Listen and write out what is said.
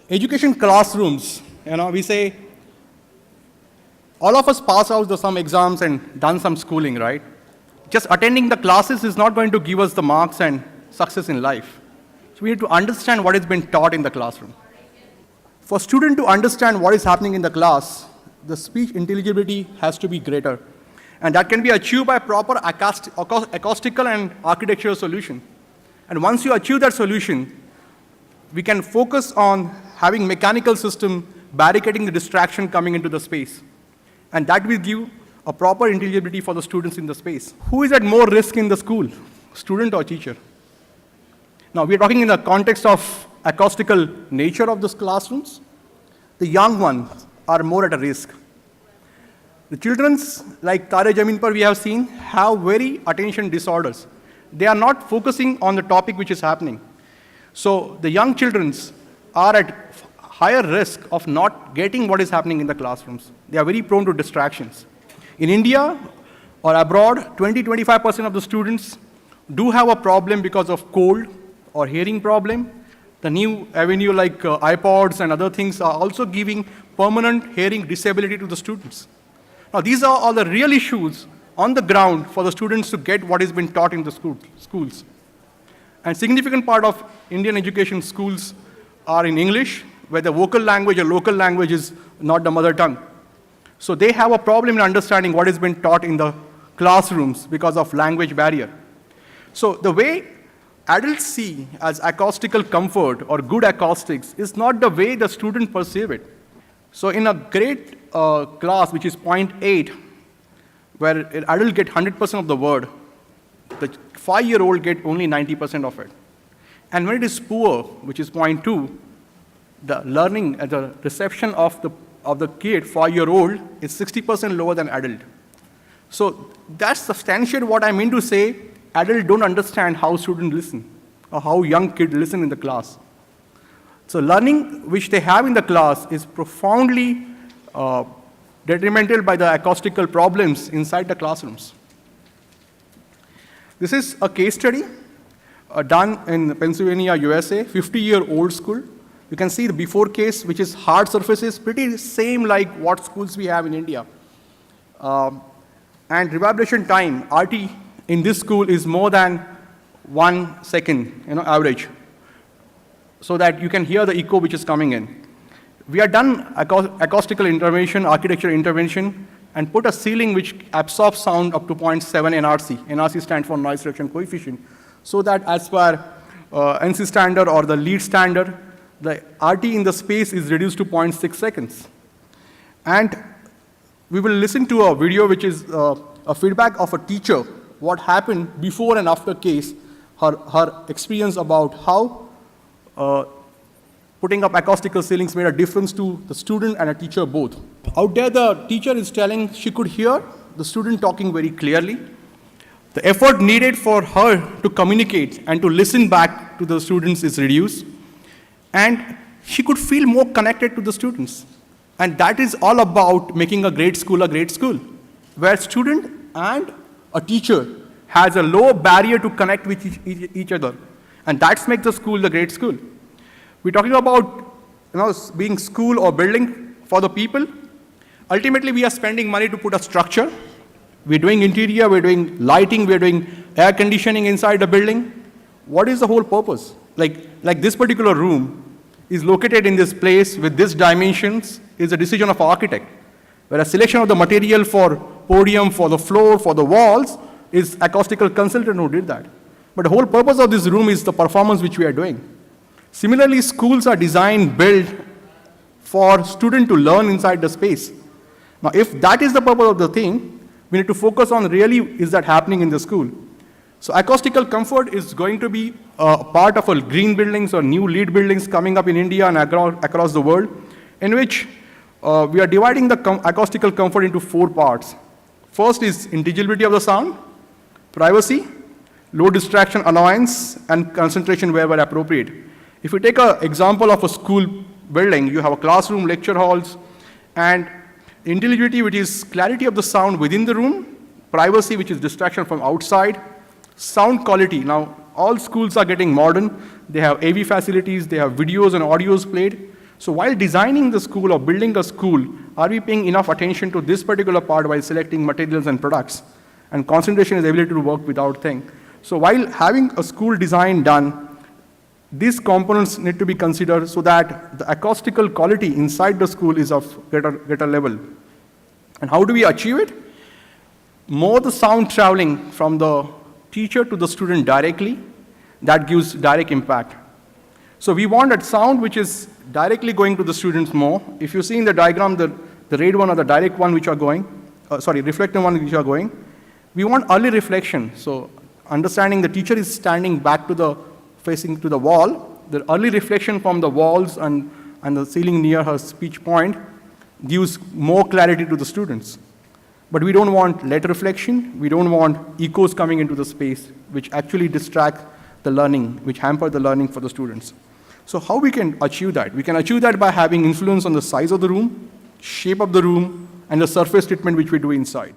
Education classrooms, we say, all of us pass out some exams and done some schooling, right? Just attending the classes is not going to give us the marks and success in life. So we need to understand what has been taught in the classroom. For student to understand what is happening in the class, the speech intelligibility has to be greater. And that can be achieved by proper acoustical and architectural solution. And once you achieve that solution, we can focus on having mechanical system barricading the distraction coming into the space. And that will give a proper intelligibility for the students in the space. Who is at more risk in the school, student or teacher? Now, we are talking in the context of acoustical nature of these classrooms. The young ones are more at a risk. The children's, like Tare Jameen Par we have seen, have very attention disorders. They are not focusing on the topic which is happening. So the young children are at higher risk of not getting what is happening in the classrooms. They are very prone to distractions. In India or abroad, 20-25% of the students do have a problem because of cold or hearing problem. The new avenue like iPods and other things are also giving permanent hearing disability to the students. Now, these are all the real issues on the ground for the students to get what has been taught in the schools. And significant part of Indian education schools are in English, where the vocal language or local language is not the mother tongue. So they have a problem in understanding what has been taught in the classrooms because of language barrier. So the way adults see as acoustical comfort or good acoustics is not the way the student perceive it. So in a great class, which is 0.8, where an adult get 100% of the word, the 5-year-old get only 90% of it. And when it is poor, which is 0.2, the learning, the reception of the kid, 5-year-old, is 60% lower than adult. So that's substantiate what I mean to say, adults don't understand how students listen, or how young kids listen in the class. So learning which they have in the class is profoundly detrimental by the acoustical problems inside the classrooms. This is a case study done in Pennsylvania, USA, 50-year-old school. You can see the before case, which is hard surfaces, pretty same like what schools we have in India. And reverberation time, RT, in this school is more than 1 second, average, so that you can hear the echo which is coming in. We have done acoustical intervention, architectural intervention, and put a ceiling which absorbs sound up to 0.7 NRC. NRC stands for noise reduction coefficient, so that as per NC standard or the LEED standard, the RT in the space is reduced to 0.6 seconds. And we will listen to a video which is a feedback of a teacher, what happened before and after case, her experience about how putting up acoustical ceilings made a difference to the student and a teacher both. Out there, the teacher is telling she could hear the student talking very clearly. The effort needed for her to communicate and to listen back to the students is reduced. And she could feel more connected to the students. And that is all about making a great school, where student and a teacher has a low barrier to connect with each other. And that makes the school the great school. We're talking about being school or building for the people. Ultimately, we are spending money to put a structure. We're doing interior, we're doing lighting, we're doing air conditioning inside the building. What is the whole purpose? Like this particular room is located in this place with these dimensions is a decision of architect, where a selection of the material for podium, for the floor, for the walls is acoustical consultant who did that. But the whole purpose of this room is the performance which we are doing. Similarly, schools are designed, built for students to learn inside the space. Now, if that is the purpose of the thing, we need to focus on really is that happening in the school. So acoustical comfort is going to be a part of a green buildings or new LEED buildings coming up in India and across the world, in which we are dividing the acoustical comfort into 4 parts. First is intelligibility of the sound, privacy, low distraction annoyance, and concentration wherever appropriate. If you take an example of a school building, you have a classroom, lecture halls, and intelligibility, which is clarity of the sound within the room, privacy, which is distraction from outside, sound quality. Now, all schools are getting modern. They have AV facilities, they have videos and audios played. So while designing the school or building a school, are we paying enough attention to this particular part while selecting materials and products? And concentration is ability to work without thing. So while having a school design done, these components need to be considered so that the acoustical quality inside the school is of greater level. And how do we achieve it? More the sound traveling from the teacher to the student directly, that gives direct impact. So we want that sound which is directly going to the students more. If you see in the diagram, the red one or the direct one which are going, reflective one which are going, we want early reflection. So understanding the teacher is standing back to the facing to the wall, the early reflection from the walls and the ceiling near her speech point gives more clarity to the students. But we don't want late reflection, we don't want echoes coming into the space, which actually distract the learning, which hamper the learning for the students. So how we can achieve that? We can achieve that by having influence on the size of the room, shape of the room, and the surface treatment which we do inside.